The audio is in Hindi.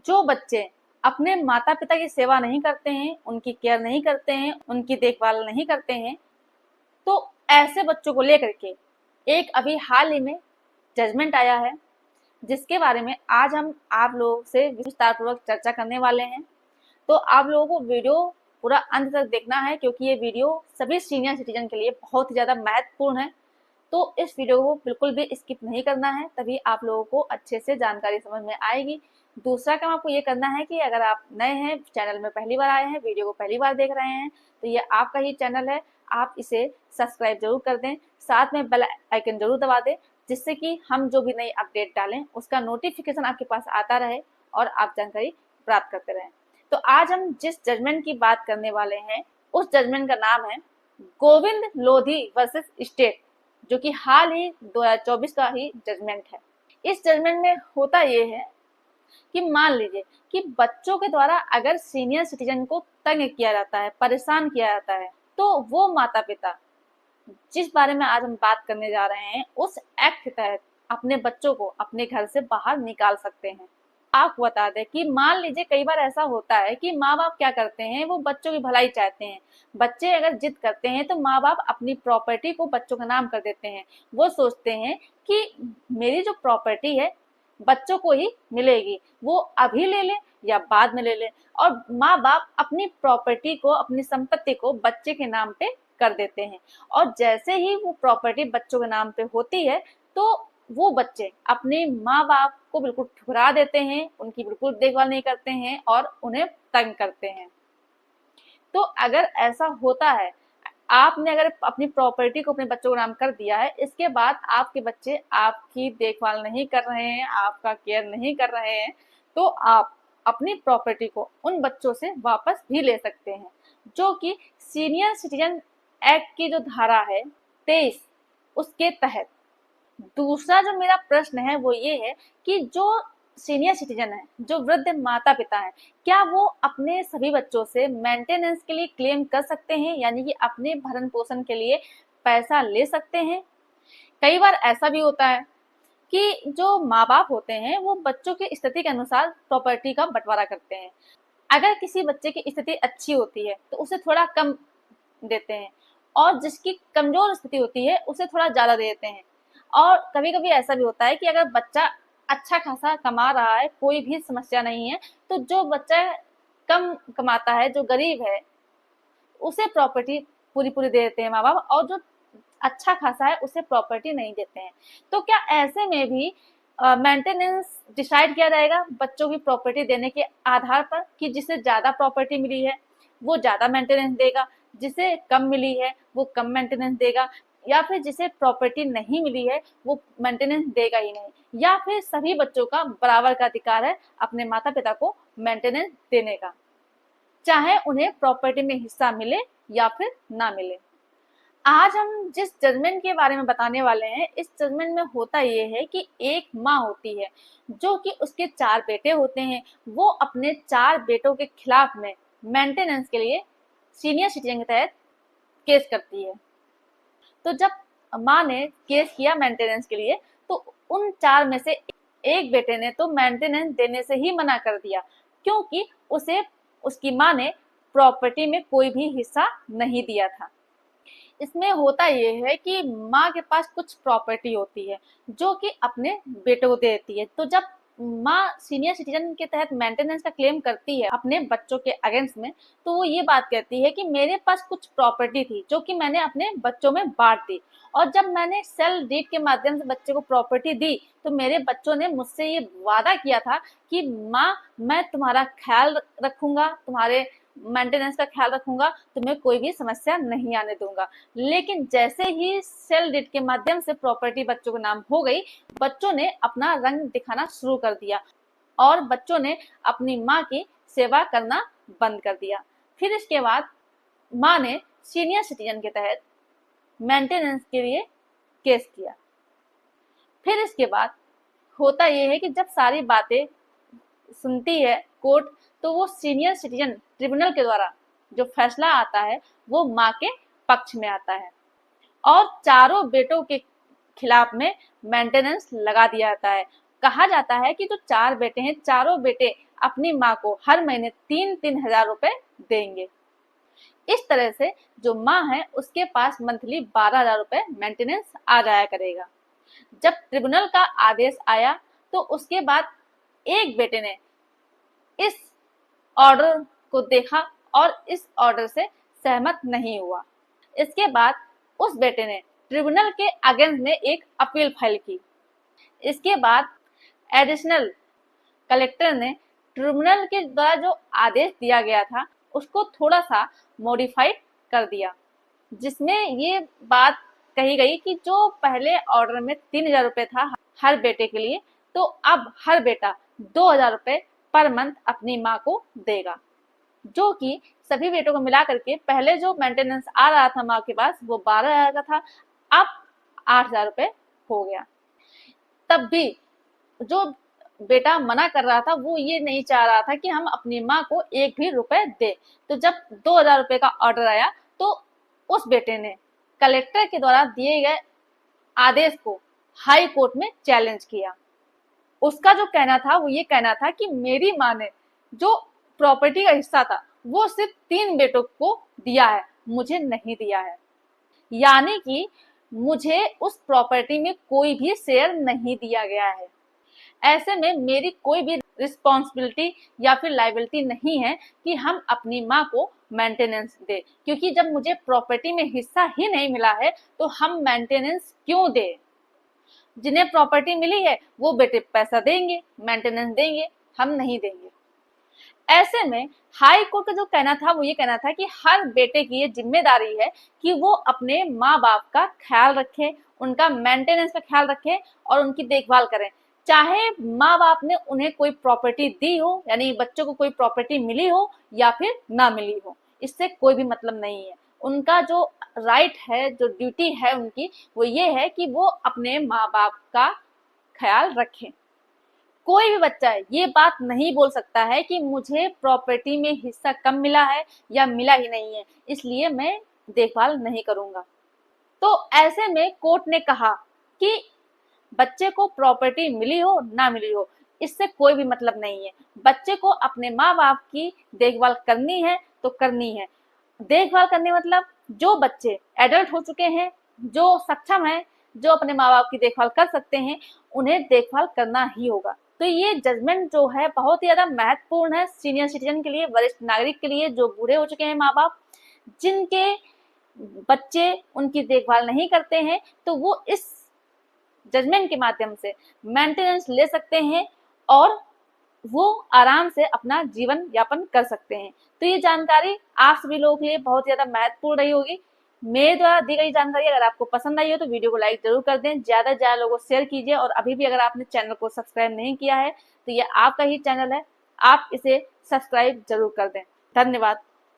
जो बच्चे अपने माता पिता की सेवा नहीं करते हैं, उनकी केयर नहीं करते हैं, उनकी देखभाल नहीं करते हैं, तो ऐसे बच्चों को लेकर के एक अभी हाल ही में जजमेंट आया है, जिसके बारे में आज हम आप लोगों से विस्तार पूर्वक चर्चा करने वाले हैं। तो आप लोगों को वीडियो पूरा अंत तक देखना है, क्योंकि ये वीडियो सभी सीनियर सिटीजन के लिए बहुत ही ज़्यादा महत्वपूर्ण है। तो इस वीडियो को बिल्कुल भी स्किप नहीं करना है, तभी आप लोगों को अच्छे से जानकारी समझ में आएगी। दूसरा काम आपको ये करना है कि अगर आप नए हैं, चैनल में पहली बार आए हैं, वीडियो को पहली बार देख रहे हैं, तो ये आपका ही चैनल है, आप इसे सब्सक्राइब जरूर कर दें, साथ में बेल आइकन जरूर दबा दें, जिससे कि हम जो भी नई अपडेट डालें उसका नोटिफिकेशन आपके पास आता रहे और आप जानकारी प्राप्त करते रहें। तो आज हम जिस जजमेंट की बात करने वाले हैं, उस जजमेंट का नाम है गोविंद लोधी वर्सेस स्टेट, जो कि हाल ही 2024 का ही जजमेंट है। इस जजमेंट में होता ये है कि मान लीजिए कि बच्चों के द्वारा अगर सीनियर सिटीजन को तंग किया जाता है, परेशान किया जाता है, तो वो माता पिता जिस बारे में आज हम बात करने जा रहे हैं, उस एक्ट के तहत अपने बच्चों को अपने घर से बाहर निकाल सकते हैं। आपको बता दें कि मान लीजिए कई बार ऐसा होता है कि माँ बाप क्या करते हैं, वो बच्चों की भलाई चाहते हैं। बच्चे अगर जिद करते हैं तो माँ बाप अपनी प्रॉपर्टी को बच्चों का नाम कर देते हैं। वो सोचते हैं कि मेरी जो प्रॉपर्टी है बच्चों को ही मिलेगी, वो अभी ले ले या बाद में ले ले, और माँ बाप अपनी प्रॉपर्टी को, अपनी संपत्ति को बच्चे के नाम पे कर देते हैं। और जैसे ही वो प्रॉपर्टी बच्चों के नाम पे होती है, तो वो बच्चे अपने माँ बाप को बिल्कुल ठुकरा देते हैं, उनकी बिल्कुल देखभाल नहीं करते हैं और उन्हें तंग करते हैं। तो अगर ऐसा होता है, आपने अगर अपनी प्रॉपर्टी को अपने बच्चों को नाम कर दिया है, इसके बाद आपके बच्चे आपकी देखभाल नहीं कर रहे हैं, आपका केयर नहीं कर रहे हैं, तो आप अपनी प्रॉपर्टी को उन बच्चों से वापस भी ले सकते हैं, जो कि सीनियर सिटीजन एक्ट की जो धारा है 23 उसके तहत। दूसरा जो मेरा प्रश्न है वो ये है कि जो सीनियर सिटीजन है, जो वृद्ध माता पिता है, क्या वो अपने सभी बच्चों से मेंटेनेंस के लिए क्लेम कर सकते हैं, यानी कि अपने भरण पोषण के लिए पैसा ले सकते हैं? कई बार ऐसा भी होता है कि जो माँ बाप होते हैं वो बच्चों की स्थिति के अनुसार प्रॉपर्टी का बंटवारा करते हैं। अगर किसी बच्चे की स्थिति अच्छी होती है तो उसे थोड़ा कम देते हैं, और जिसकी कमजोर स्थिति होती है उसे थोड़ा ज्यादा देते हैं। और कभी कभी ऐसा भी होता है कि अगर बच्चा अच्छा खासा कमा रहा है, कोई भी समस्या नहीं है, तो जो बच्चा कम कमाता है, जो गरीब है, उसे प्रॉपर्टी पूरी पूरी दे देते हैं माँ बाप, और जो अच्छा खासा है उसे प्रॉपर्टी नहीं देते हैं। तो क्या ऐसे में भी मेंटेनेंस डिसाइड किया जाएगा बच्चों की प्रॉपर्टी देने के आधार पर, कि जिसे ज्यादा प्रॉपर्टी मिली है वो ज्यादा मेंटेनेंस देगा, जिसे कम मिली है वो कम मेंटेनेंस देगा, या फिर जिसे प्रॉपर्टी नहीं मिली है वो मेंटेनेंस देगा ही नहीं, या फिर सभी बच्चों का बराबर का अधिकार है अपने माता पिता को मेंटेनेंस देने का, चाहे उन्हें प्रॉपर्टी में हिस्सा मिले या फिर ना मिले। आज हम जिस जजमेंट के बारे में बताने वाले हैं, इस जजमेंट में होता ये है कि एक माँ होती है जो कि उसके 4 बेटे होते हैं, वो अपने 4 बेटों के खिलाफ में मेंटेनेंस के लिए सीनियर सिटीजन के तहत केस करती है। तो जब माँ ने केस किया मेंटेनेंस के लिए, तो उन 4 में से एक बेटे ने तो मेंटेनेंस देने से ही मना कर दिया, क्योंकि उसे उसकी माँ ने प्रॉपर्टी में कोई भी हिस्सा नहीं दिया था। इसमें होता ये है कि माँ के पास कुछ प्रॉपर्टी होती है जो कि अपने बेटे को दे देती है। तो जब माँ सीनियर सिटीजन के तहत मेंटेनेंस का क्लेम करती है अपने बच्चों के अगेंस्ट में, तो वो ये बात कहती है कि मेरे पास कुछ प्रॉपर्टी थी जो कि मैंने अपने बच्चों में बांट दी, और जब मैंने सेल डीड के माध्यम से बच्चे को प्रॉपर्टी दी, तो मेरे बच्चों ने मुझसे ये वादा किया था कि माँ मैं तुम्हारा ख्याल रखूंगा, तुम्हारे मेंटेनेंस का ख्याल रखूंगा, तुम्हें कोई भी समस्या नहीं आने दूंगा। लेकिन जैसे ही सेल डीड के माध्यम से प्रॉपर्टी बच्चों के नाम हो गई, बच्चों ने अपना रंग दिखाना शुरू कर दिया और बच्चों ने अपनी माँ की सेवा करना बंद कर दिया। फिर इसके बाद माँ ने सीनियर सिटीजन के तहत मेंटेनेंस के लिए केस किया। फिर इसके बाद होता यह है कि जब सारी बातें सुनती है कोर्ट, तो वो सीनियर सिटीजन ट्रिब्यूनल के द्वारा जो फैसला आता है वो माँ के पक्ष में आता है, और चारों बेटों के खिलाफ में मेंटेनेंस लगा दिया जाता है। कहा जाता है कि जो 4 बेटे हैं, चारों बेटे अपनी माँ को हर महीने 3-3 हजार रुपए देंगे। इस तरह से जो माँ है उसके पास मंथली 12,000 रुपए मेंटेनेंस आ जाया करेगा। जब ट्रिब्यूनल का आदेश आया तो उसके बाद एक बेटे ने इस ऑर्डर को देखा और इस ऑर्डर से सहमत नहीं हुआ। इसके बाद उस बेटे ने ट्रिब्यूनल के अगेंस्ट में एक अपील फाइल की। इसके बाद एडिशनल कलेक्टर ने ट्रिब्यूनल के द्वारा जो आदेश दिया गया था उसको थोड़ा सा मॉडिफाइड कर दिया, जिसमें ये बात कही गई कि जो पहले ऑर्डर में 3,000 रुपए था हर बेटे के लिए, तो अब हर बेटा 2,000 रुपए पर मंथ अपनी माँ को देगा, जो कि सभी बेटों को मिला करके पहले जो मेंटेनेंस आ रहा था माँ के पास वो 12,000 का था, अब 8,000 रुपए हो गया। तब भी जो बेटा मना कर रहा था वो ये नहीं चाह रहा था कि हम अपनी माँ को एक भी रुपए दे। तो जब 2,000 रुपए का ऑर्डर आया तो उस बेटे ने कलेक्टर के द्वारा दिए गए आदेश को हाई कोर्ट में चैलेंज किया। उसका जो कहना था वो ये कहना था कि मेरी माँ ने जो प्रॉपर्टी का हिस्सा था वो सिर्फ 3 बेटों को दिया है, मुझे नहीं दिया है, यानी कि मुझे उस प्रॉपर्टी में कोई भी शेयर नहीं दिया गया है। ऐसे में मेरी कोई भी रिस्पॉन्सिबिलिटी या फिर लाइबिलिटी नहीं है कि हम अपनी माँ को मेंटेनेंस दे, क्योंकि जब मुझे प्रॉपर्टी में हिस्सा ही नहीं मिला है तो हम मेंटेनेंस क्यों दे। जिन्हें प्रॉपर्टी मिली है वो बेटे पैसा देंगे, मेंटेनेंस देंगे, हम नहीं देंगे। ऐसे में हाई कोर्ट का जो कहना था वो ये कहना था कि हर बेटे की ये जिम्मेदारी है कि वो अपने माँ बाप का ख्याल रखे, उनका मेंटेनेंस का ख्याल रखे और उनकी देखभाल करें। चाहे माँ बाप ने उन्हें कोई प्रॉपर्टी दी हो, यानी बच्चों को कोई प्रॉपर्टी मिली हो या फिर ना मिली हो, इससे कोई भी मतलब नहीं है। उनका जो राइट है, जो ड्यूटी है उनकी, वो ये है कि वो अपने माँ बाप का ख्याल रखें। कोई भी बच्चा ये बात नहीं बोल सकता है कि मुझे प्रॉपर्टी में हिस्सा कम मिला है या मिला ही नहीं है, इसलिए मैं देखभाल नहीं करूंगा। तो ऐसे में कोर्ट ने कहा कि बच्चे को प्रॉपर्टी मिली हो ना मिली हो, इससे कोई भी मतलब नहीं है। बच्चे को अपने माँ बाप की देखभाल करनी है तो करनी है। देखभाल करने मतलब जो बच्चे एडल्ट हो चुके हैं, जो सक्षम हैं, जो अपने माँ बाप की देखभाल कर सकते हैं, उन्हें देखभाल करना ही होगा। तो ये जजमेंट जो है बहुत ही ज्यादा महत्वपूर्ण है सीनियर सिटीजन के लिए, वरिष्ठ नागरिक के लिए, जो बूढ़े हो चुके हैं माँ बाप, जिनके बच्चे उनकी देखभाल नहीं करते हैं, तो वो इस जजमेंट के माध्यम से मेंटेनेंस ले सकते हैं और वो आराम से अपना जीवन यापन कर सकते हैं। तो ये जानकारी आप सभी लोगों के लिए बहुत ज्यादा महत्वपूर्ण रही होगी। मेरे द्वारा दी गई जानकारी अगर आपको पसंद आई हो तो वीडियो को लाइक जरूर कर दें, ज्यादा से ज्यादा लोगों को शेयर कीजिए और अभी भी अगर आपने चैनल को सब्सक्राइब नहीं किया है तो ये आपका ही चैनल है, आप इसे सब्सक्राइब जरूर कर दें। धन्यवाद।